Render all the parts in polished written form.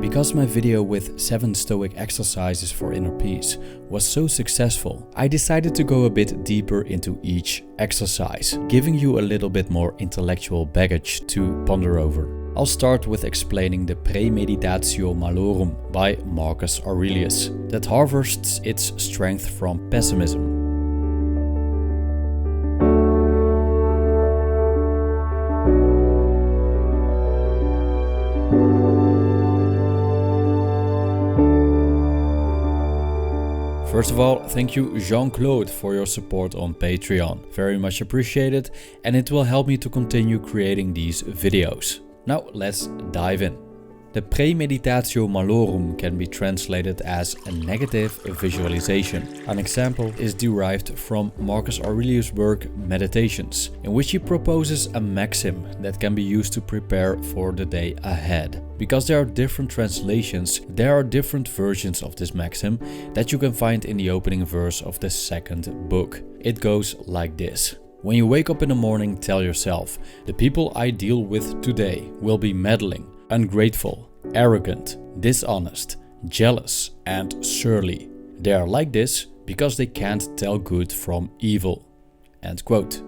Because my video with 7 Stoic exercises for inner peace was so successful, I decided to go a bit deeper into each exercise, giving you a little bit more intellectual baggage to ponder over. I'll start with explaining the praemeditatio malorum by Marcus Aurelius, that harvests its strength from pessimism. First of all, thank you Jean-Claude for your support on Patreon. Very much appreciated, and it will help me to continue creating these videos. Now let's dive in. The praemeditatio malorum can be translated as a negative visualization. An example is derived from Marcus Aurelius' work Meditations, in which he proposes a maxim that can be used to prepare for the day ahead. Because there are different translations, there are different versions of this maxim that you can find in the opening verse of the second book. It goes like this. When you wake up in the morning, tell yourself, the people I deal with today will be meddling, ungrateful, arrogant, dishonest, jealous, and surly. They are like this because they can't tell good from evil. End quote.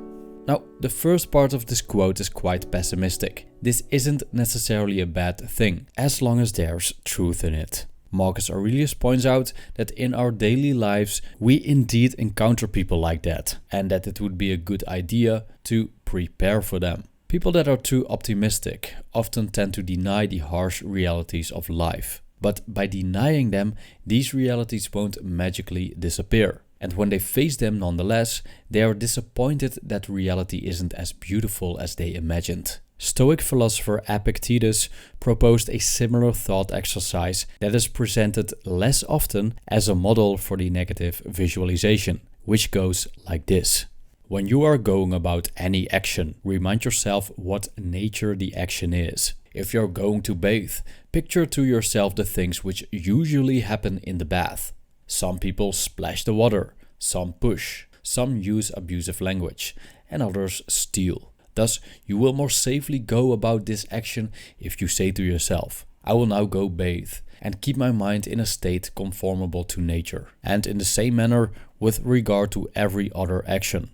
Now, the first part of this quote is quite pessimistic. This isn't necessarily a bad thing, as long as there's truth in it. Marcus Aurelius points out that in our daily lives we indeed encounter people like that, and that it would be a good idea to prepare for them. People that are too optimistic often tend to deny the harsh realities of life. But by denying them, these realities won't magically disappear. And when they face them nonetheless, they are disappointed that reality isn't as beautiful as they imagined. Stoic philosopher Epictetus proposed a similar thought exercise that is presented less often as a model for the negative visualization, which goes like this. When you are going about any action, remind yourself what nature the action is. If you're going to bathe, picture to yourself the things which usually happen in the bath. Some people splash the water, some push, some use abusive language, and others steal. Thus, you will more safely go about this action if you say to yourself, I will now go bathe, and keep my mind in a state conformable to nature, and in the same manner with regard to every other action.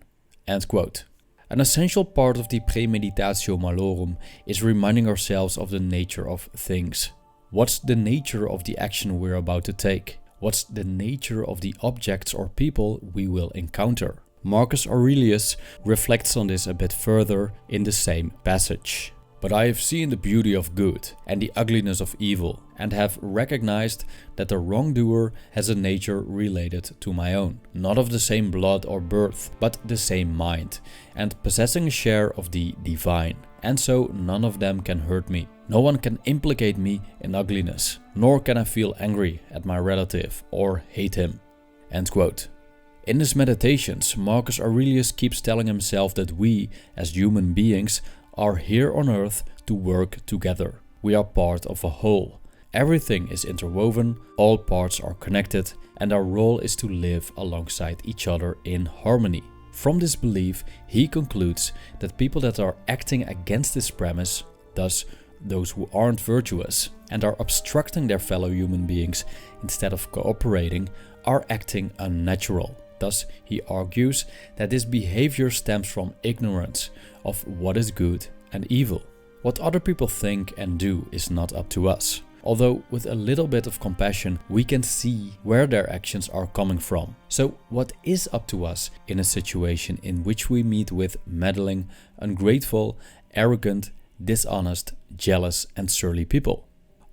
End quote. An essential part of the praemeditatio malorum is reminding ourselves of the nature of things. What's the nature of the action we're about to take? What's the nature of the objects or people we will encounter? Marcus Aurelius reflects on this a bit further in the same passage. But I have seen the beauty of good and the ugliness of evil, and have recognized that the wrongdoer has a nature related to my own, not of the same blood or birth, but the same mind, and possessing a share of the divine, and so none of them can hurt me. No one can implicate me in ugliness, nor can I feel angry at my relative or hate him. End quote. In his meditations, Marcus Aurelius keeps telling himself that we, as human beings, are here on earth to work together. We are part of a whole. Everything is interwoven, all parts are connected, and our role is to live alongside each other in harmony. From this belief, he concludes that people that are acting against this premise, thus those who aren't virtuous and are obstructing their fellow human beings instead of cooperating, are acting unnatural. Thus, he argues that this behavior stems from ignorance of what is good and evil. What other people think and do is not up to us. Although with a little bit of compassion, we can see where their actions are coming from. So what is up to us in a situation in which we meet with meddling, ungrateful, arrogant, dishonest, jealous and surly people?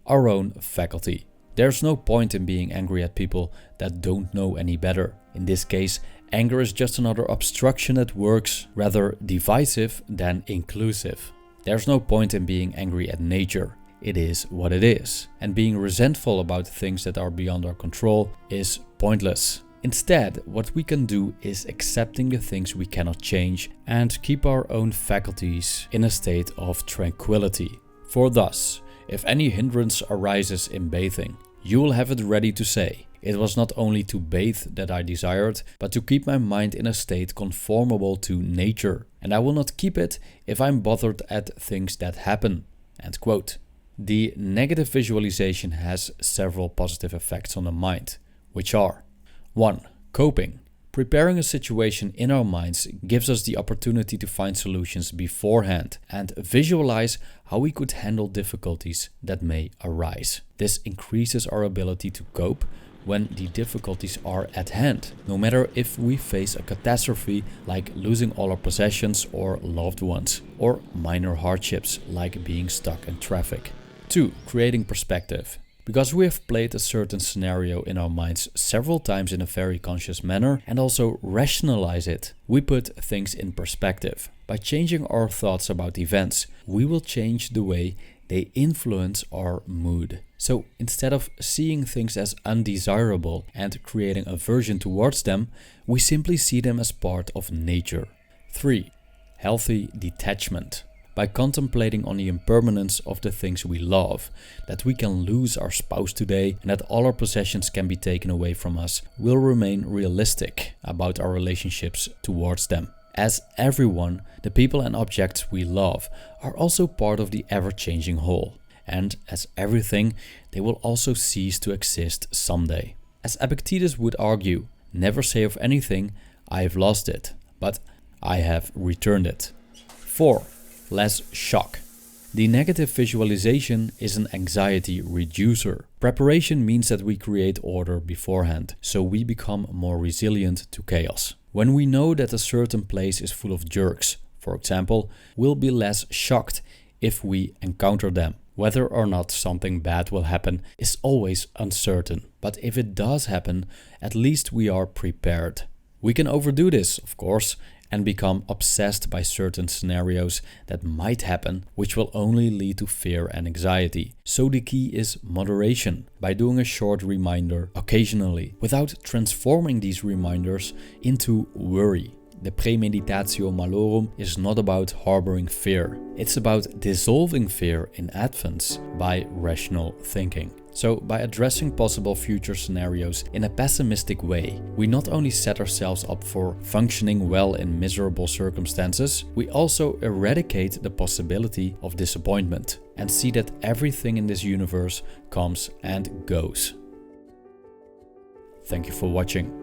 Our own faculty. There's no point in being angry at people that don't know any better. In this case, anger is just another obstruction that works rather divisive than inclusive. There's no point in being angry at nature. It is what it is. And being resentful about things that are beyond our control is pointless. Instead, what we can do is accepting the things we cannot change and keep our own faculties in a state of tranquility. For thus, if any hindrance arises in bathing, you will have it ready to say, it was not only to bathe that I desired, but to keep my mind in a state conformable to nature. And I will not keep it if I'm bothered at things that happen. End quote. The negative visualization has several positive effects on the mind, which are 1. Coping. Preparing a situation in our minds gives us the opportunity to find solutions beforehand and visualize how we could handle difficulties that may arise. This increases our ability to cope when the difficulties are at hand, no matter if we face a catastrophe like losing all our possessions or loved ones, or minor hardships like being stuck in traffic. 2. Creating perspective. Because we have played a certain scenario in our minds several times in a very conscious manner and also rationalize it, we put things in perspective. By changing our thoughts about events, we will change the way they influence our mood. So instead of seeing things as undesirable and creating aversion towards them, we simply see them as part of nature. 3. Healthy detachment. By contemplating on the impermanence of the things we love, that we can lose our spouse today and that all our possessions can be taken away from us, we'll remain realistic about our relationships towards them. As everyone, the people and objects we love are also part of the ever-changing whole. And as everything, they will also cease to exist someday. As Epictetus would argue, never say of anything, I have lost it, but I have returned it. 4. Less shock. The negative visualization is an anxiety reducer. Preparation means that we create order beforehand, so we become more resilient to chaos. When we know that a certain place is full of jerks, for example, we'll be less shocked if we encounter them. Whether or not something bad will happen is always uncertain, but if it does happen, at least we are prepared. We can overdo this, of course, and become obsessed by certain scenarios that might happen, which will only lead to fear and anxiety. So the key is moderation, by doing a short reminder occasionally, without transforming these reminders into worry. The praemeditatio malorum is not about harboring fear. It's about dissolving fear in advance by rational thinking. So by addressing possible future scenarios in a pessimistic way, we not only set ourselves up for functioning well in miserable circumstances, we also eradicate the possibility of disappointment and see that everything in this universe comes and goes. Thank you for watching.